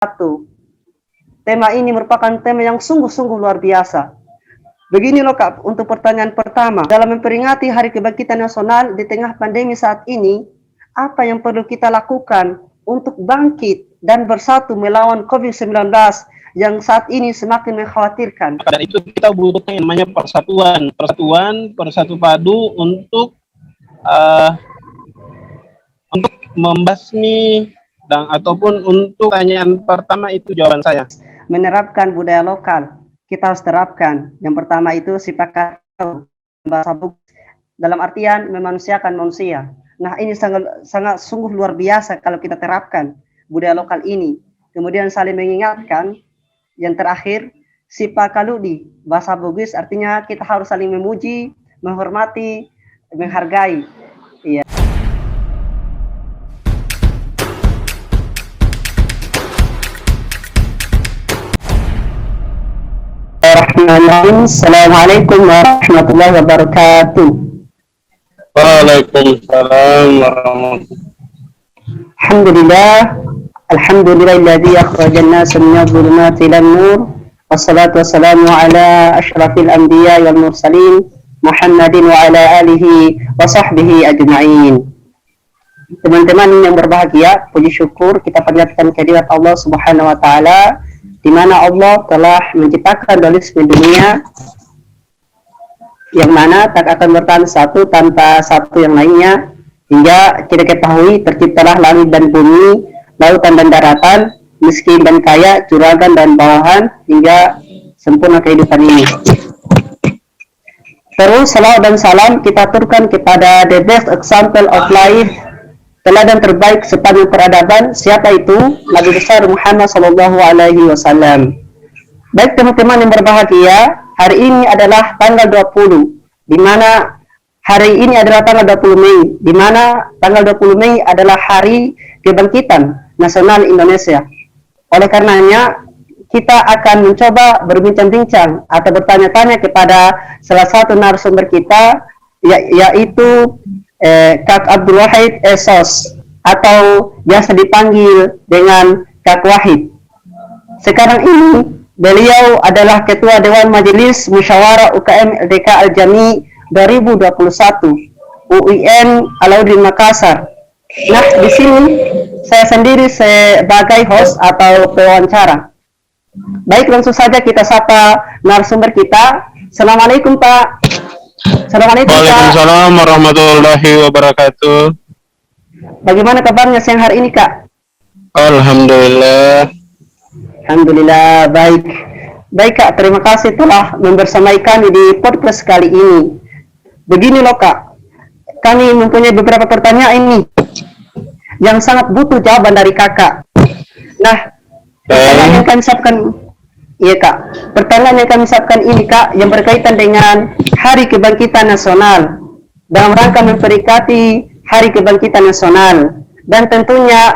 Satu, tema ini merupakan tema yang sungguh-sungguh luar biasa. Begini loh Kak, untuk pertanyaan pertama, dalam memperingati Hari Kebangkitan Nasional di tengah pandemi saat ini, apa yang perlu kita lakukan untuk bangkit dan bersatu melawan COVID-19 yang saat ini semakin mengkhawatirkan? Dan itu kita butuhkan yang namanya persatu padu untuk membasmi dan ataupun untuk pertanyaan pertama itu jawaban saya. Menerapkan budaya lokal. Kita harus terapkan. Yang pertama itu sifat bahasa buku dalam artian memanusiakan manusia. Nah, ini sangat sungguh luar biasa kalau kita terapkan budaya lokal ini. Kemudian saling mengingatkan. Yang terakhir, sifat kaludi bahasa Bugis artinya kita harus saling memuji, menghormati, menghargai. Iya. Assalamualaikum warahmatullahi wabarakatuh. Waalaikumsalam warahmatullahi. Alhamdulillahilladzi akhrajan nas minadh dhulumati ilan nur wassalatu wassalamu ala asyrafil anbiya wal mursalin Muhammadin wa ala alihi wa sahbihi ajma'in. Teman-teman yang berbahagia, puji syukur kita panjatkan kehadirat Allah Subhanahu wa taala di mana Allah telah menciptakan dualisme dunia yang mana tak akan bertahan satu tanpa satu yang lainnya, hingga kita ketahui terciptalah langit dan bumi, lautan dan daratan, miskin dan kaya, juragan dan bawahan, hingga sempurna kehidupan ini. Terus salawat dan salam kita aturkan kepada the best example of life, teladan terbaik sepanjang peradaban, siapa itu? Nabi besar Muhammad Sallallahu Alaihi Wasallam. Baik teman-teman yang berbahagia, hari ini adalah tanggal 20, di mana hari ini adalah tanggal 20 Mei, di mana tanggal 20 Mei adalah Hari Kebangkitan Nasional Indonesia. Oleh karenanya, kita akan mencoba berbincang-bincang atau bertanya-tanya kepada salah satu narasumber kita, yaitu Kak Abdul Wahid Esos, atau biasa dipanggil dengan Kak Wahid. Sekarang ini beliau adalah Ketua Dewan Majelis Musyawarah UKM LDK Al-Jami 2021 UIN Alauddin Makassar. Nah, di sini saya sendiri sebagai host atau pewawancara. Baik, langsung saja kita sapa narasumber kita. Assalamualaikum Pak. Assalamualaikum. Waalaikumsalam warahmatullahi wabarakatuh. Bagaimana kabarnya siang hari ini Kak? Alhamdulillah. Alhamdulillah baik. Baik Kak, terima kasih telah membersamai kami di podcast kali ini. Begini loh Kak, kami mempunyai beberapa pertanyaan ini yang sangat butuh jawaban dari Kakak. Nah, pertanyaan yang kami siapkan, iya Kak, pertanyaan yang kami siapkan ini Kak, yang berkaitan dengan Hari Kebangkitan Nasional dalam rangka memperingati Hari Kebangkitan Nasional, dan tentunya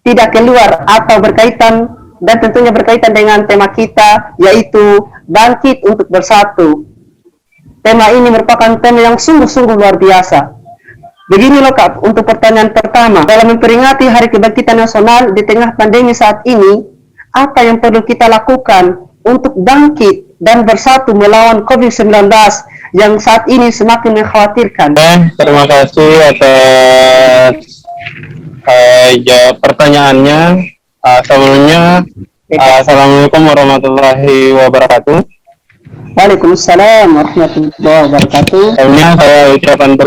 tidak keluar atau berkaitan dan tentunya berkaitan dengan tema kita, yaitu bangkit untuk bersatu. Tema ini merupakan tema yang sungguh-sungguh luar biasa. Begini loh Kak, untuk pertanyaan pertama, dalam memperingati Hari Kebangkitan Nasional di tengah pandemi saat ini, apa yang perlu kita lakukan untuk bangkit dan bersatu melawan COVID-19 yang saat ini semakin mengkhawatirkan? Terima kasih atas pertanyaannya. Sebelumnya, Assalamualaikum warahmatullahi wabarakatuh. Waalaikumsalam warahmatullahi wabarakatuh. Sebelumnya saya mengucapkan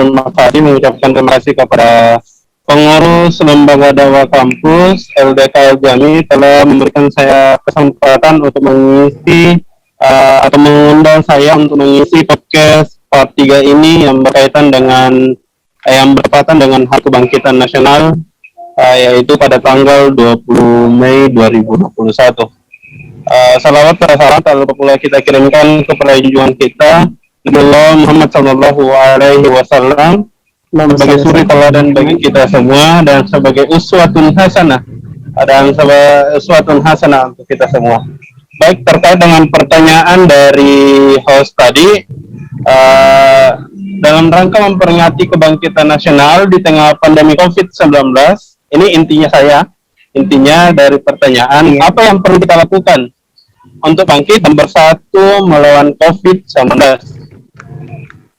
terima kasih kepada pengurus Lembaga Dakwah Kampus LDK Jami telah memberikan saya kesempatan untuk mengisi atau mengundang saya untuk mengisi podcast part 3 ini yang berkaitan dengan Hari Kebangkitan Nasional, yaitu pada tanggal 20 Mei 2021. Salawat para sahabat lalu pula kita kirimkan kepada junjungan kita Nabi Muhammad Sallallahu Alaihi Wasallam sebagai suri teladan bagi kita semua dan sebagai uswatun hasanah untuk kita semua. Baik, terkait dengan pertanyaan dari host tadi, dalam rangka memperingati kebangkitan nasional di tengah pandemi COVID-19, ini intinya saya Intinya dari pertanyaan, Iya. apa yang perlu kita lakukan untuk bangkit dan bersatu melawan COVID-19?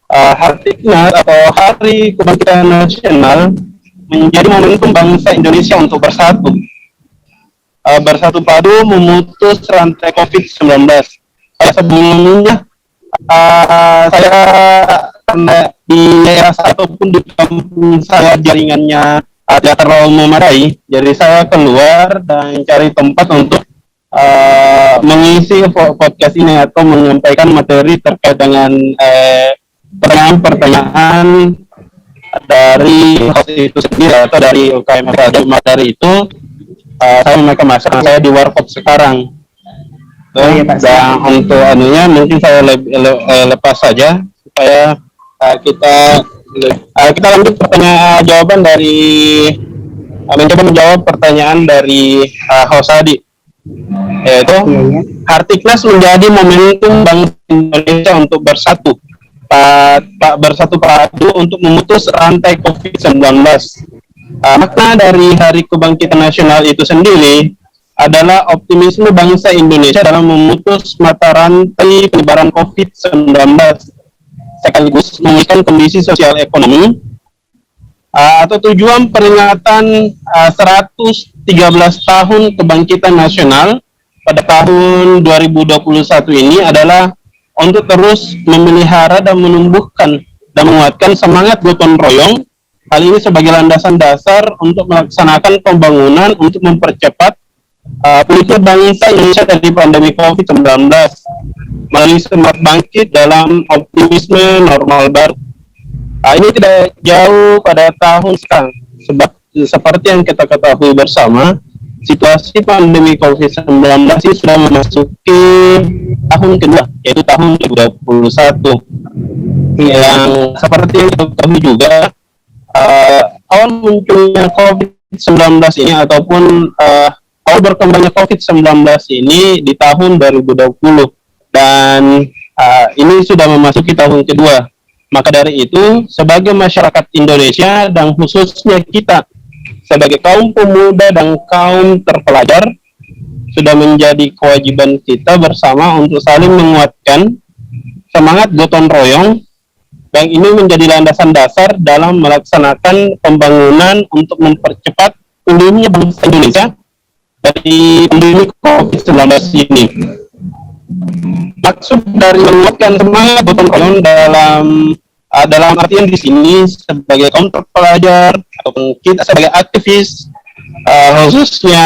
Hartiknas atau Hari Kebangkitan Nasional menjadi momentum bangsa Indonesia untuk bersatu. Bersatu padu memutus rantai COVID-19. Sebelumnya saya karena di daerah ataupun di kampung saya jaringannya tidak terlalu memadai, jadi saya keluar dan cari tempat untuk mengisi podcast ini atau menyampaikan materi terkait dengan pertanyaan-pertanyaan dari host itu sendiri atau dari UKM materi itu. Saya memakai masker, saya di warkop sekarang. Iya, Pak. Dan untuk anunya mungkin saya lepas saja supaya kita lanjut pertanyaan jawaban dari mencoba menjawab pertanyaan dari host tadi, yaitu Iya. Hartiknas menjadi momentum bangsa Indonesia untuk bersatu bersatu padu untuk memutus rantai COVID-19. Makna dari Hari Kebangkitan Nasional itu sendiri adalah optimisme bangsa Indonesia dalam memutus mata rantai penyebaran COVID-19 sekaligus memulihkan kondisi sosial ekonomi atau tujuan peringatan 113 tahun Kebangkitan Nasional pada tahun 2021 ini adalah untuk terus memelihara dan menumbuhkan dan menguatkan semangat gotong royong. Hal ini sebagai landasan dasar untuk melaksanakan pembangunan untuk mempercepat pulihnya bangsa Indonesia dari pandemi COVID-19 melalui semangat bangkit dalam optimisme normal baru. Ini tidak jauh pada tahun sekarang, sebab seperti yang kita ketahui bersama, situasi pandemi COVID-19 ini sudah memasuki tahun kedua, yaitu tahun 2021. Yang seperti yang kita ketahui juga, awal munculnya COVID-19 ini ataupun awal berkembangnya COVID-19 ini di tahun 2020 dan ini sudah memasuki tahun kedua. Maka dari itu, sebagai masyarakat Indonesia dan khususnya kita sebagai kaum pemuda dan kaum terpelajar, sudah menjadi kewajiban kita bersama untuk saling menguatkan semangat gotong royong. Dan ini menjadi landasan dasar dalam melaksanakan pembangunan untuk mempercepat pulihnya bangsa Indonesia dari pandemi COVID-19 ini. Maksud dari menguatkan semangat gotong royong dalam artian di sini sebagai kaum terpelajar ataupun kita sebagai aktivis, khususnya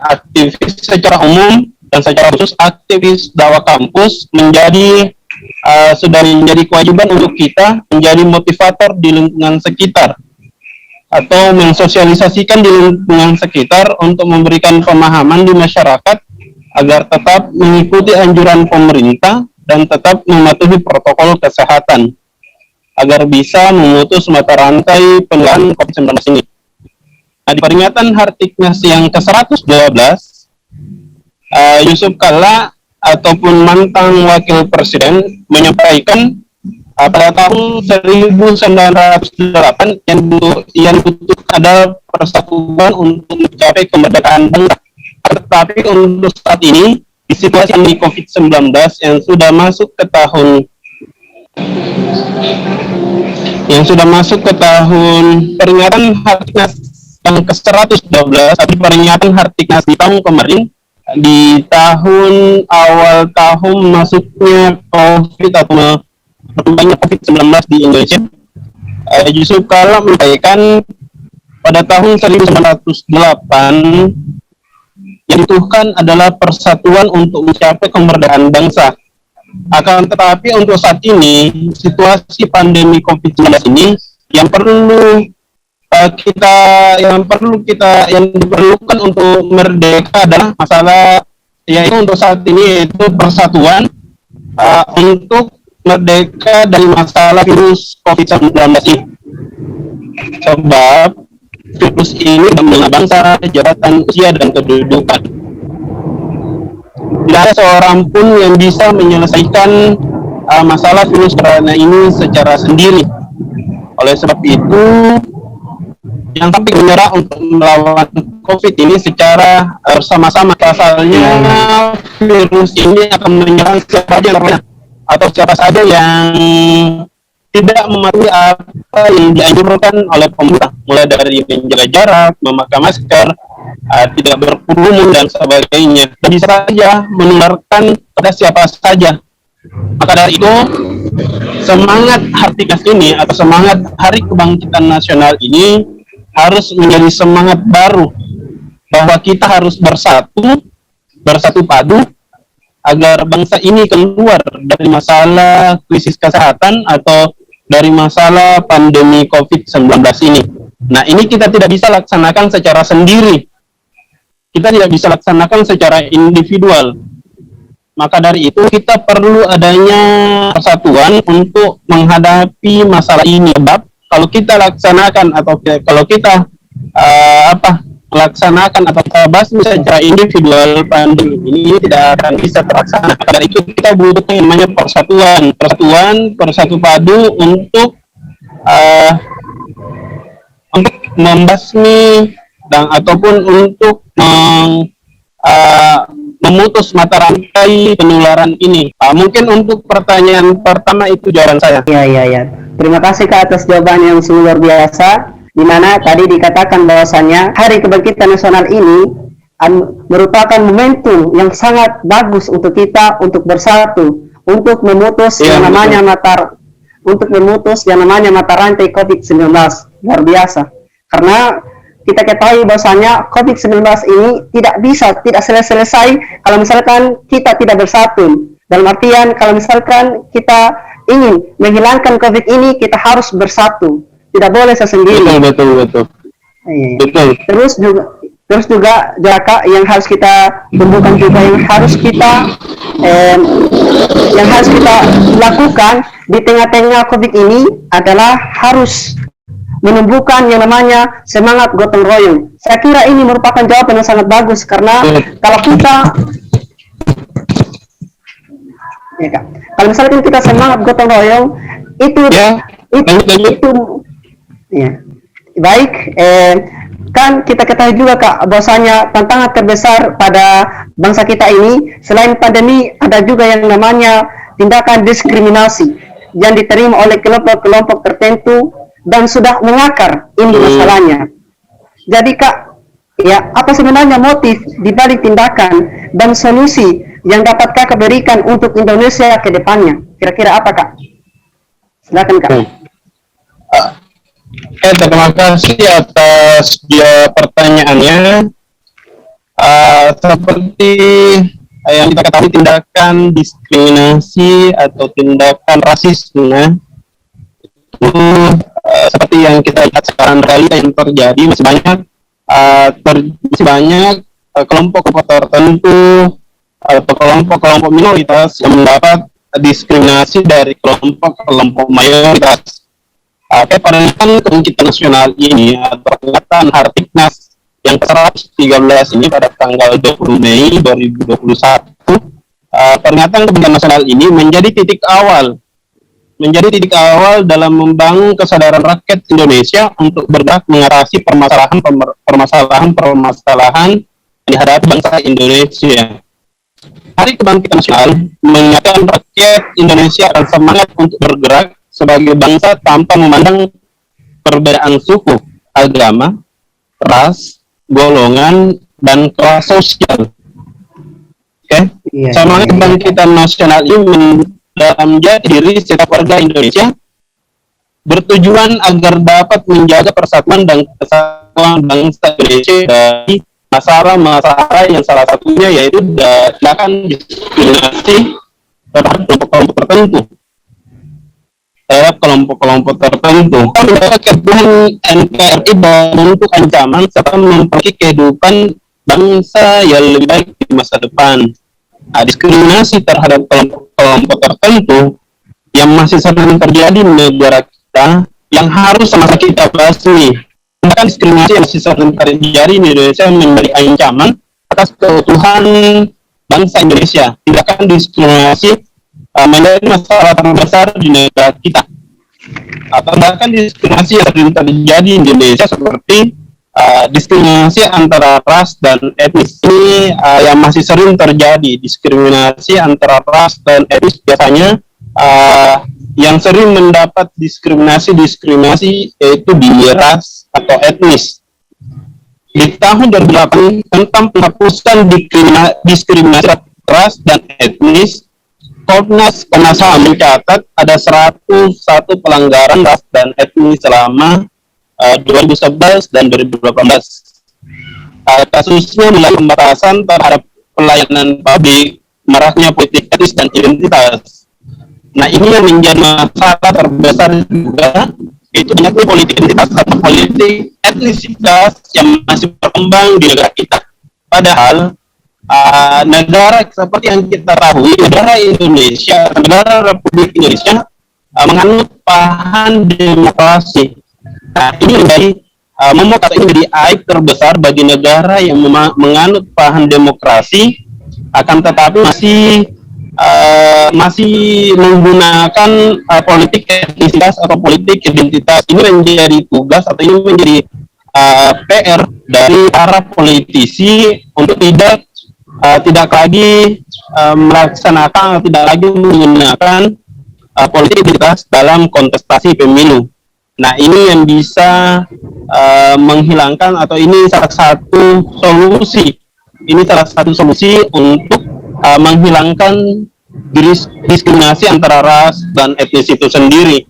aktivis secara umum dan secara khusus aktivis dakwah kampus sudah menjadi kewajiban untuk kita menjadi motivator di lingkungan sekitar atau mensosialisasikan di lingkungan sekitar untuk memberikan pemahaman di masyarakat agar tetap mengikuti anjuran pemerintah dan tetap mematuhi protokol kesehatan agar bisa memutus mata rantai penularan COVID-19 ini. Nah, di peringatan Hartiknas yang ke-112, Yusuf Kalla ataupun mantan wakil presiden menyampaikan pada tahun 1908 yang butuh ada persatuan untuk mencapai kemerdekaan bangsa. Tetapi untuk saat ini di situasi pandemi COVID-19 yang sudah masuk ke tahun peringatan Hartiknas yang ke-112 atau peringatan Hartiknas di tahun kemarin, di awal tahun masuknya COVID atau berkembangnya COVID-19 di Indonesia, Yusuf Kalla menyampaikan pada tahun 1908 yang dibutuhkan adalah persatuan untuk mencapai kemerdekaan bangsa. Akan tetapi untuk saat ini situasi pandemi COVID-19 ini yang diperlukan untuk merdeka adalah masalah yaitu untuk saat ini yaitu persatuan untuk merdeka dari masalah virus COVID-19 ini. Sebab virus ini mengenai bangsa, jabatan, usia, dan kedudukan. Tidak ada seorang pun yang bisa menyelesaikan masalah virus corona ini secara sendiri. Oleh sebab itu, yang sampai menyerah untuk melawan COVID ini secara bersama-sama. Asalnya virus ini akan menyerang siapa saja namanya, atau siapa saja yang tidak mematuhi apa yang dianjurkan oleh pemerintah, mulai dari menjaga jarak, memakai masker, tidak berkerumun dan sebagainya. Dan bisa saja menularkan pada siapa saja. Maka dari itu, semangat Hartikas ini atau semangat Hari Kebangkitan Nasional ini harus menjadi semangat baru bahwa kita harus bersatu padu agar bangsa ini keluar dari masalah krisis kesehatan atau dari masalah pandemi COVID-19 ini. Nah, ini kita tidak bisa laksanakan secara sendiri. Kita tidak bisa laksanakan secara individual. Maka dari itu kita perlu adanya persatuan untuk menghadapi masalah ini. Sebab kalau kita laksanakan atau kalau kita melaksanakan atau bahas secara individual, pandemi ini tidak akan bisa terlaksana. Maka dari itu kita butuh yang namanya persatu padu untuk membasmi dan ataupun untuk memutus mata rantai penularan ini. Mungkin untuk pertanyaan pertama itu jawaban saya. Ya. Terima kasih Kak atas jawaban yang sungguh luar biasa. Di mana tadi dikatakan bahwasanya Hari Kebangkitan Nasional ini merupakan momentum yang sangat bagus untuk kita untuk bersatu, untuk memutus yang namanya mata rantai COVID-19. Luar biasa. Karena kita ketahui bahwasanya COVID-19 ini tidak selesai kalau misalkan kita tidak bersatu. Dalam artian kalau misalkan kita ingin menghilangkan COVID ini, kita harus bersatu. Tidak boleh sesendiri. Betul. Terus juga Kak, yang harus kita tumbuhkan juga yang harus kita lakukan di tengah-tengah COVID ini adalah harus menumbuhkan yang namanya semangat gotong royong. Saya kira ini merupakan jawaban yang sangat bagus karena kalau misalkan kita semangat gotong royong itu baik. Kan kita ketahui juga Kak bahwasanya tantangan terbesar pada bangsa kita ini selain pandemi ada juga yang namanya tindakan diskriminasi yang diterima oleh kelompok-kelompok tertentu dan sudah mengakar ini masalahnya. Jadi Kak, ya apa sebenarnya motif dibalik tindakan dan solusi yang dapat Kakak berikan untuk Indonesia ke depannya? Kira-kira apa Kak? Silakan Kak. Terima kasih atas pertanyaannya. Seperti yang kita ketahui, tindakan diskriminasi atau tindakan rasisme itu seperti yang kita lihat sekarang realita yang terjadi masih banyak kelompok-kelompok tertentu atau kelompok-kelompok minoritas yang mendapat diskriminasi dari kelompok-kelompok mayoritas. Peringatan Kebangkitan Nasional ini atau peringatan Hartiknas yang ke-113 ini pada tanggal 20 Mei 2021, peringatan Kebangkitan Nasional ini menjadi titik awal dalam membangun kesadaran rakyat Indonesia untuk bergerak mengatasi permasalahan yang dihadapi bangsa Indonesia. Hari Kebangkitan Nasional mengingatkan rakyat Indonesia dan semangat untuk bergerak sebagai bangsa tanpa memandang perbedaan suku, agama, ras, golongan, dan kelas sosial. Semangat Kebangkitan Nasional ini dalam jati diri setiap warga Indonesia bertujuan agar dapat menjaga persatuan dan kesatuan bangsa Indonesia dari masalah-masalah yang salah satunya yaitu tindakan diskriminasi terhadap kelompok-kelompok tertentu. Kebutuhan NKRI membentuk ancaman serta memperbaiki kehidupan bangsa yang lebih baik di masa depan. Diskriminasi terhadap kelompok tertentu yang masih sering terjadi di negara kita yang harus sama-sama kita basmi. Bahkan diskriminasi yang masih sering terjadi di Indonesia menjadi ancaman atas keutuhan bangsa Indonesia. Tindakan diskriminasi menjadi masalah terbesar di negara kita. Atau bahkan diskriminasi yang sering terjadi di Indonesia seperti diskriminasi antara ras dan etnis ini yang masih sering terjadi. Diskriminasi antara ras dan etnis biasanya yang sering mendapat diskriminasi yaitu di ras atau etnis. Di tahun 2008 tentang penghapusan diskriminasi ras dan etnis, Komnas HAM mencatat ada 101 pelanggaran ras dan etnis selama 2011 dan 2018. Kasusnya mulai pembatasan terhadap pelayanan publik, maraknya politik etnis dan identitas. Nah, ini yang menjadi masalah terbesar juga, itu banyaknya politik identitas atau politik etnisitas yang masih berkembang di negara kita. Padahal negara seperti yang kita tahu, negara Indonesia, negara Republik Indonesia menganut paham demokrasi. Nah, ini menjadi momok atau ini menjadi aib terbesar bagi negara yang menganut paham demokrasi, akan tetapi masih menggunakan politik etnisitas atau politik identitas. Ini menjadi tugas atau ini menjadi PR dari para politisi untuk tidak lagi melaksanakan, tidak lagi menggunakan politik identitas dalam kontestasi pemilu. Nah, ini yang bisa menghilangkan, atau ini salah satu solusi. Ini salah satu solusi untuk menghilangkan diskriminasi antara ras dan etnis itu sendiri.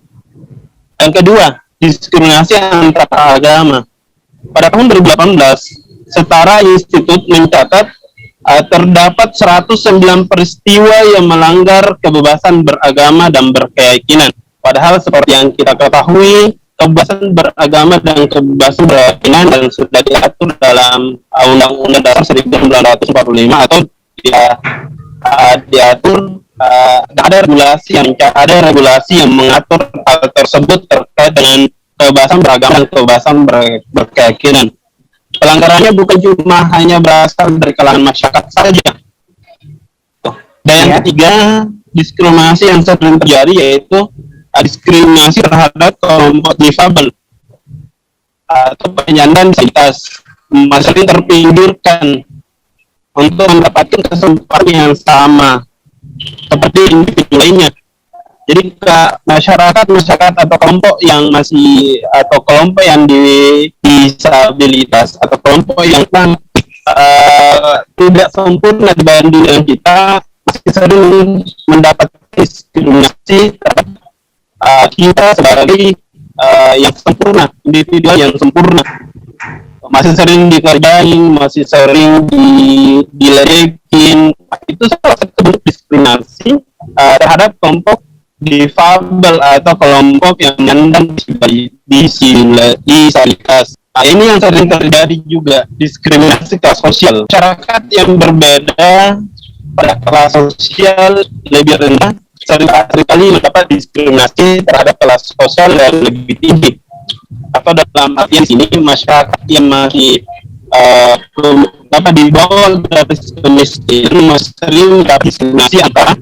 Yang kedua, diskriminasi antara agama. Pada tahun 2018, Setara Institut mencatat terdapat 109 peristiwa yang melanggar kebebasan beragama dan berkeyakinan. Padahal seperti yang kita ketahui, kebebasan beragama dan kebebasan berkeyakinan dan sudah diatur dalam Undang-Undang Dasar 1945 atau diatur ada regulasi yang mengatur hal tersebut terkait dengan kebebasan beragama dan kebebasan berkeyakinan. Pelanggarannya bukan cuma hanya berasal dari kalangan masyarakat saja. Dan yang ketiga, diskriminasi yang sering terjadi yaitu diskriminasi terhadap kelompok difabel atau penyandang disabilitas, masih terpinggirkan untuk mendapatkan kesempatan yang sama seperti individu lainnya. Jadi masyarakat atau kelompok yang kelompok yang disabilitas atau kelompok yang tidak sempurna dibanding dengan kita masih sering mendapat diskriminasi terhadap kita sebagai yang sempurna, individu yang sempurna. Masih sering dikerjain, masih sering diledekin. Itu salah satu bentuk diskriminasi terhadap kelompok difabel atau kelompok yang menyandang disabilitas. Nah, ini yang sering terjadi juga, diskriminasi kelas sosial. Masyarakat yang berbeda pada kelas sosial lebih rendah seringkali mendapat diskriminasi terhadap kelas sosial yang lebih tinggi. Atau dalam artian sini, masyarakat yang masih dapat di bawah garis kemiskinan masih sering mendapat diskriminasi antara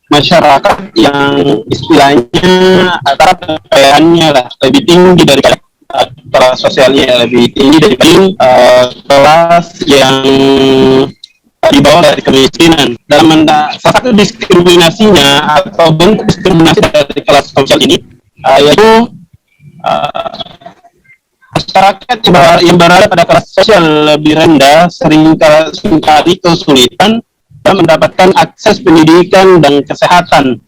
masyarakat yang istilahnya antara kekayaannya lebih tinggi daripada kelas sosialnya lebih tinggi daripada kelas yang di bawah dari kemiskinan. Dalam salah satu diskriminasinya atau bentuk diskriminasi dari kelas sosial ini yaitu masyarakat yang berada pada kelas sosial lebih rendah seringkali kesulitan mendapatkan akses pendidikan dan kesehatan.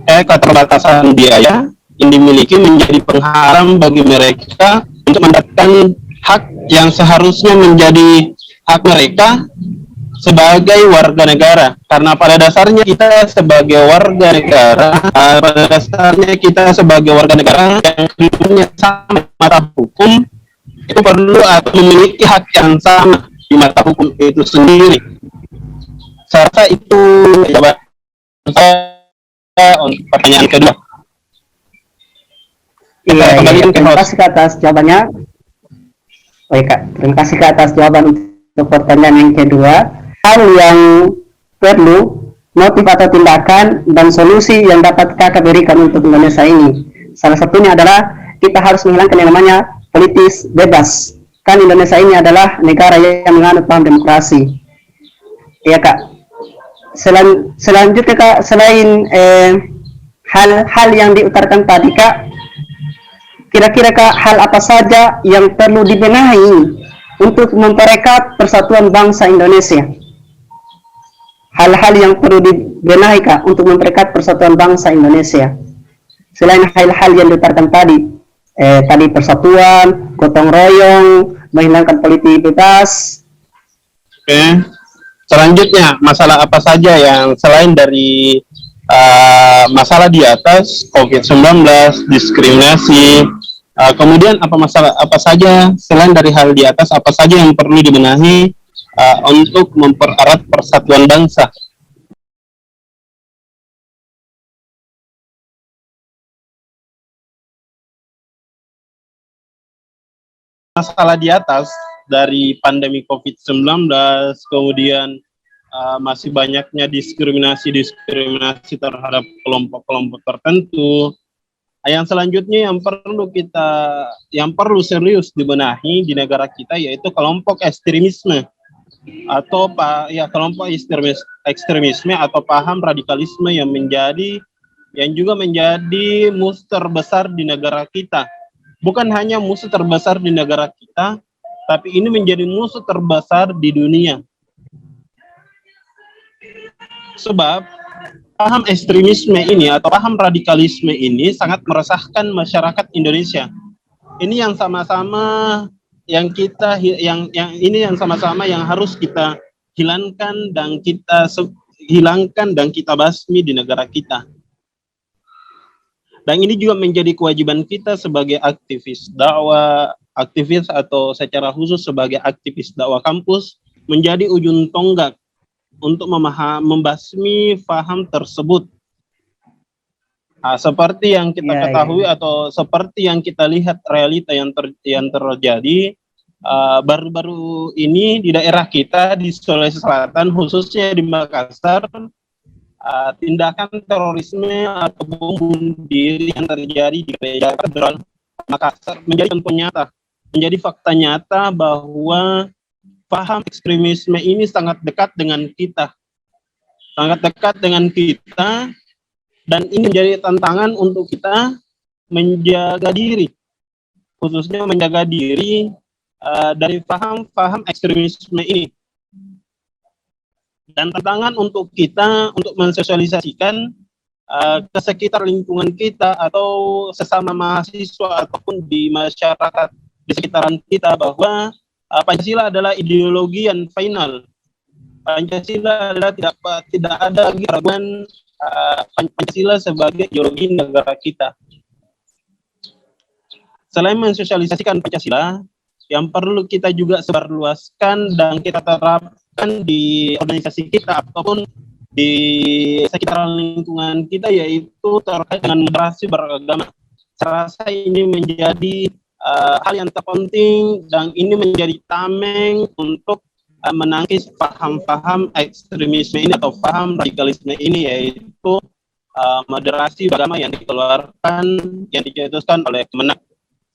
Keterbatasan biaya yang dimiliki menjadi penghalang bagi mereka untuk mendapatkan hak yang seharusnya menjadi hak mereka sebagai warga negara. Karena pada dasarnya kita sebagai warga negara, yang hidupnya sama mata hukum itu perlu atau memiliki hak yang sama di mata hukum itu sendiri. Saya rasa itu jawaban saya untuk pertanyaan kedua. Terima kasih atas jawabannya. Baik, Kak. Terima kasih atas jawaban untuk pertanyaan yang kedua. Hal yang perlu, motif atau tindakan dan solusi yang dapat Kakak berikan untuk Indonesia ini. Salah satunya adalah kita harus menghilangkan yang namanya politis bebas. Kan Indonesia ini adalah negara yang menganut paham demokrasi. Iya Kak. Selanjutnya Kak, selain hal-hal yang diutarakan tadi Kak, kira-kira Kak, hal apa saja yang perlu dibenahi untuk mempererat persatuan bangsa Indonesia? Hal-hal yang perlu dibenahi Kak untuk mempererat persatuan bangsa Indonesia. Selain hal-hal yang diutarakan tadi, tadi persatuan, gotong royong, menghilangkan politik bebas. Oke. Selanjutnya, masalah apa saja yang selain dari masalah di atas, COVID-19, diskriminasi, kemudian masalah apa saja selain dari hal di atas, apa saja yang perlu dibenahi untuk mempererat persatuan bangsa? Masalah di atas dari pandemi COVID-19, kemudian masih banyaknya diskriminasi terhadap kelompok-kelompok tertentu. Yang selanjutnya yang perlu serius dibenahi di negara kita yaitu kelompok ekstremisme atau kelompok ekstremisme atau paham radikalisme yang juga menjadi musuh terbesar di negara kita. Bukan hanya musuh terbesar di negara kita, tapi ini menjadi musuh terbesar di dunia. Sebab paham ekstremisme ini atau paham radikalisme ini sangat meresahkan masyarakat Indonesia. Ini yang sama-sama yang harus kita hilangkan dan kita basmi di negara kita. Dan ini juga menjadi kewajiban kita sebagai aktivis dakwah, aktivis atau secara khusus sebagai aktivis dakwah kampus menjadi ujung tonggak untuk membasmi paham tersebut. Seperti yang kita ketahui atau seperti yang kita lihat realita yang terjadi baru-baru ini di daerah kita di Sulawesi Selatan khususnya di Makassar. Tindakan terorisme atau bom bunuh diri yang terjadi di gereja Katedral Makassar menjadi fakta nyata bahwa paham ekstremisme ini sangat dekat dengan kita, dan ini menjadi tantangan untuk kita menjaga diri, khususnya menjaga diri dari paham ekstremisme ini. Dan tantangan untuk kita untuk mensosialisasikan ke sekitar lingkungan kita atau sesama mahasiswa ataupun di masyarakat di sekitaran kita bahwa Pancasila adalah ideologi yang final. Pancasila adalah tidak ada lagi keraguan Pancasila sebagai ideologi negara kita. Selain mensosialisasikan Pancasila, yang perlu kita juga sebarluaskan dan kita terapkan di organisasi kita ataupun di sekitar lingkungan kita yaitu terkait dengan moderasi beragama. Saya rasa ini menjadi hal yang terpenting dan ini menjadi tameng untuk menangkis paham-paham ekstremisme ini atau paham radikalisme ini yaitu moderasi beragama yang dicetuskan oleh Kemenak.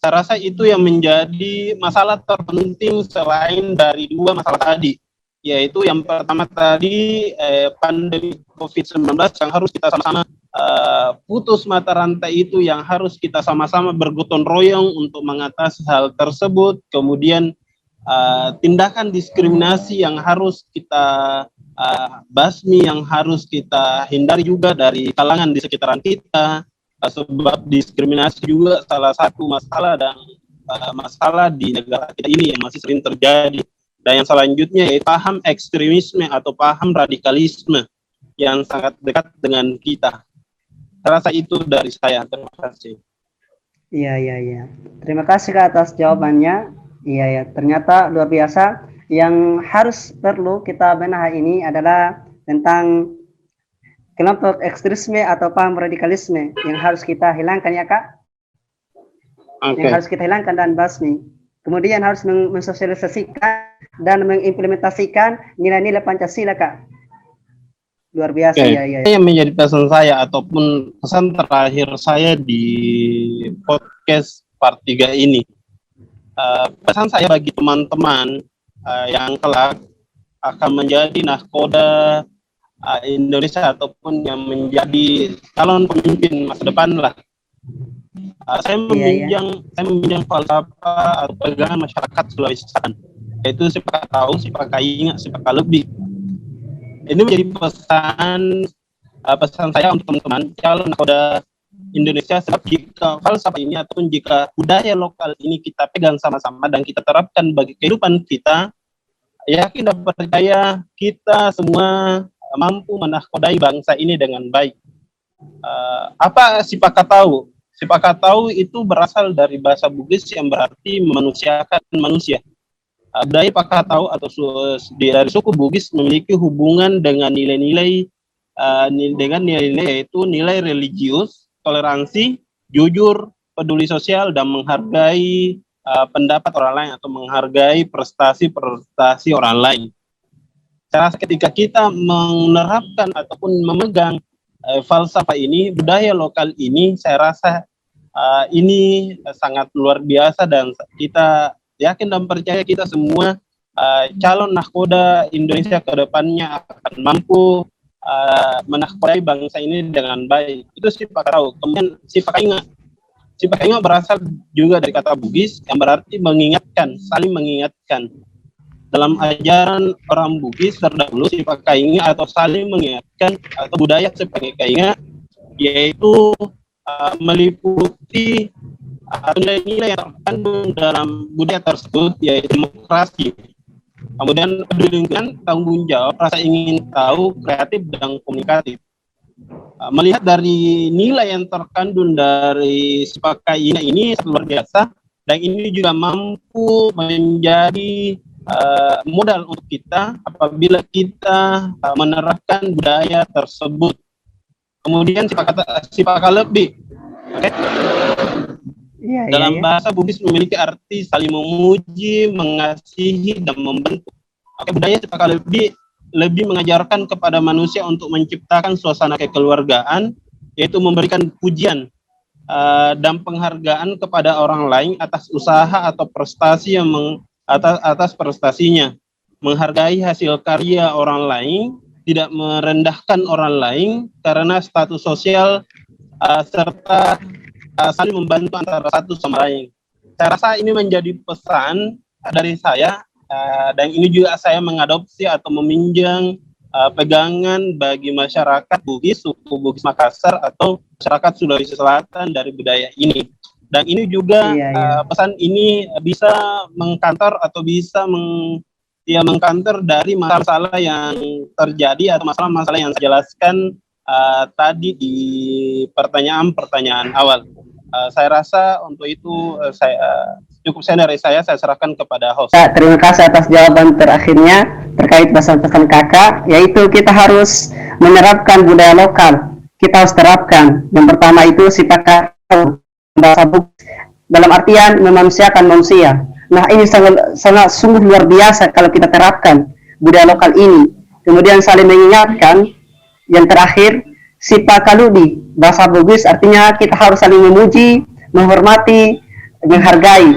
Saya rasa itu yang menjadi masalah terpenting selain dari dua masalah tadi, yaitu yang pertama tadi pandemi COVID-19 yang harus kita sama-sama putus mata rantai itu yang harus kita sama-sama bergotong royong untuk mengatasi hal tersebut. Kemudian tindakan diskriminasi yang harus kita basmi, yang harus kita hindari juga dari kalangan di sekitaran kita. Sebab diskriminasi juga salah satu masalah di negara kita ini yang masih sering terjadi. Dan yang selanjutnya yaitu paham ekstremisme atau paham radikalisme yang sangat dekat dengan kita. Saya rasa itu dari saya. Terima kasih. Iya. Terima kasih Kak atas jawabannya. Iya, ternyata luar biasa. Yang perlu kita benahi ini adalah tentang kelompok ekstremisme atau paham radikalisme yang harus kita hilangkan ya Kak. Yang harus kita hilangkan dan basmi. Kemudian harus mensosialisasikan dan mengimplementasikan nilai-nilai Pancasila Kak. Luar biasa ya. Yang menjadi pesan saya ataupun pesan terakhir saya di podcast part 3 ini. pesan saya bagi teman-teman yang kelak akan menjadi nahkoda Indonesia ataupun yang menjadi calon pemimpin masa depan lah. Saya meminjam falsafah atau pegangan masyarakat Sulawesi Selatan, yaitu siapa tahu, siapa ingat, siapa lebih. Ini menjadi pesan saya untuk teman-teman calon nahkoda Indonesia, sebab jika falsafah ini ataupun jika budaya lokal ini kita pegang sama-sama dan kita terapkan bagi kehidupan kita, yakin dan percaya kita semua mampu menahkodai bangsa ini dengan baik. Apa sipakat tahu? Sipakat tahu itu berasal dari bahasa Bugis yang berarti memanusiakan manusia. Budaya Pakatau atau dari suku Bugis memiliki hubungan dengan nilai-nilai yaitu nilai religius, toleransi, jujur, peduli sosial, dan menghargai pendapat orang lain atau menghargai prestasi orang lain. Saya rasa ketika kita menerapkan ataupun memegang falsafah ini, budaya lokal ini, saya rasa ini sangat luar biasa dan kita yakin dan percaya kita semua calon nahkoda Indonesia ke depannya akan mampu menahkodai bangsa ini dengan baik. Itu sipakat tahu. Kemudian sipakat ingat. Sipakat ingat berasal juga dari kata Bugis yang berarti mengingatkan, saling mengingatkan. Dalam ajaran orang Bugis terdahulu, sipakat ingat atau saling mengingatkan atau budaya sipakat ingat yaitu meliputi nilai-nilai yang terkandung dalam budaya tersebut, yaitu demokrasi, kemudian peduli lingkungan, tanggung jawab, rasa ingin tahu, kreatif, dan komunikatif. Melihat dari nilai yang terkandung dari sipakat ini luar biasa, dan ini juga mampu menjadi modal untuk kita apabila kita menerapkan budaya tersebut. Kemudian sipakat lebih, okay? Dalam bahasa Bugis memiliki arti saling memuji, mengasihi, dan membentuk. Budaya sipakat lebih mengajarkan kepada manusia untuk menciptakan suasana kekeluargaan, yaitu memberikan pujian dan penghargaan kepada orang lain atas usaha atau prestasi atas prestasinya, menghargai hasil karya orang lain, tidak merendahkan orang lain karena status sosial serta saling membantu antara satu sama lain. Saya rasa ini menjadi pesan dari saya dan ini juga saya mengadopsi atau meminjam pegangan bagi masyarakat Bugis, suku Bugis Makassar atau masyarakat Sulawesi Selatan dari budaya ini. Dan ini juga pesan ini bisa mengkantor atau bisa mengkantor dari masalah yang terjadi atau masalah-masalah yang saya jelaskan tadi di pertanyaan awal. Saya rasa untuk itu cukup dari saya serahkan kepada host. Ya, terima kasih atas jawaban terakhirnya terkait pesan-pesan kakak, yaitu kita harus menerapkan budaya lokal. Kita harus terapkan. Yang pertama itu sipakat bahasa Bugis dalam artian memanusiakan manusia. Nah, ini sangat sungguh luar biasa kalau kita terapkan budaya lokal ini. Kemudian saling mengingatkan. Yang terakhir, sipakaludi bahasa Bugis artinya kita harus saling memuji, menghormati, menghargai.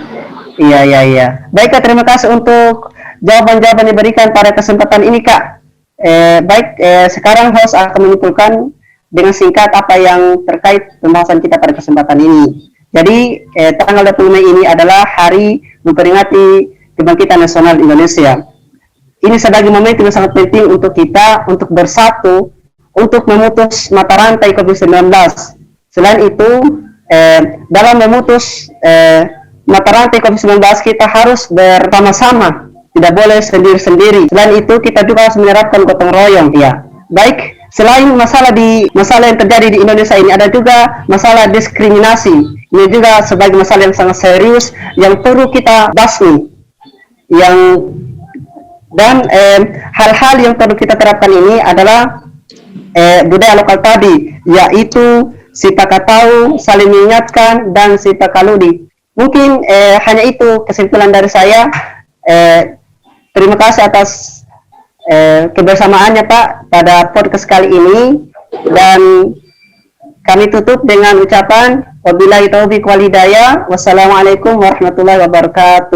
Iya. Baik, Kak, terima kasih untuk jawaban-jawaban yang diberikan pada kesempatan ini, Kak. Sekarang host akan menyimpulkan dengan singkat apa yang terkait pembahasan kita pada kesempatan ini. Jadi, tanggal 25 Mei ini adalah hari memperingati Kebangkitan Nasional Indonesia. Ini sebagai momentum yang sangat penting untuk kita untuk bersatu untuk memutus mata rantai COVID-19. Selain itu, dalam memutus mata rantai COVID-19 kita harus bersama-sama, tidak boleh sendiri-sendiri. Selain itu, kita juga harus menerapkan gotong royong. Ya, baik. Selain masalah yang terjadi di Indonesia ini, ada juga masalah diskriminasi. Ini juga sebagai masalah yang sangat serius yang perlu kita basmi. Hal-hal yang perlu kita terapkan ini adalah budaya lokal tadi, yaitu sipakat tahu, saling mengingatkan, dan sipakaludi. Mungkin hanya itu kesimpulan dari saya. Terima kasih atas kebersamaannya, Pak, pada podcast kali ini, dan kami tutup dengan ucapan Wabillahi taufiq wal hidayah. Wassalamualaikum warahmatullahi wabarakatuh.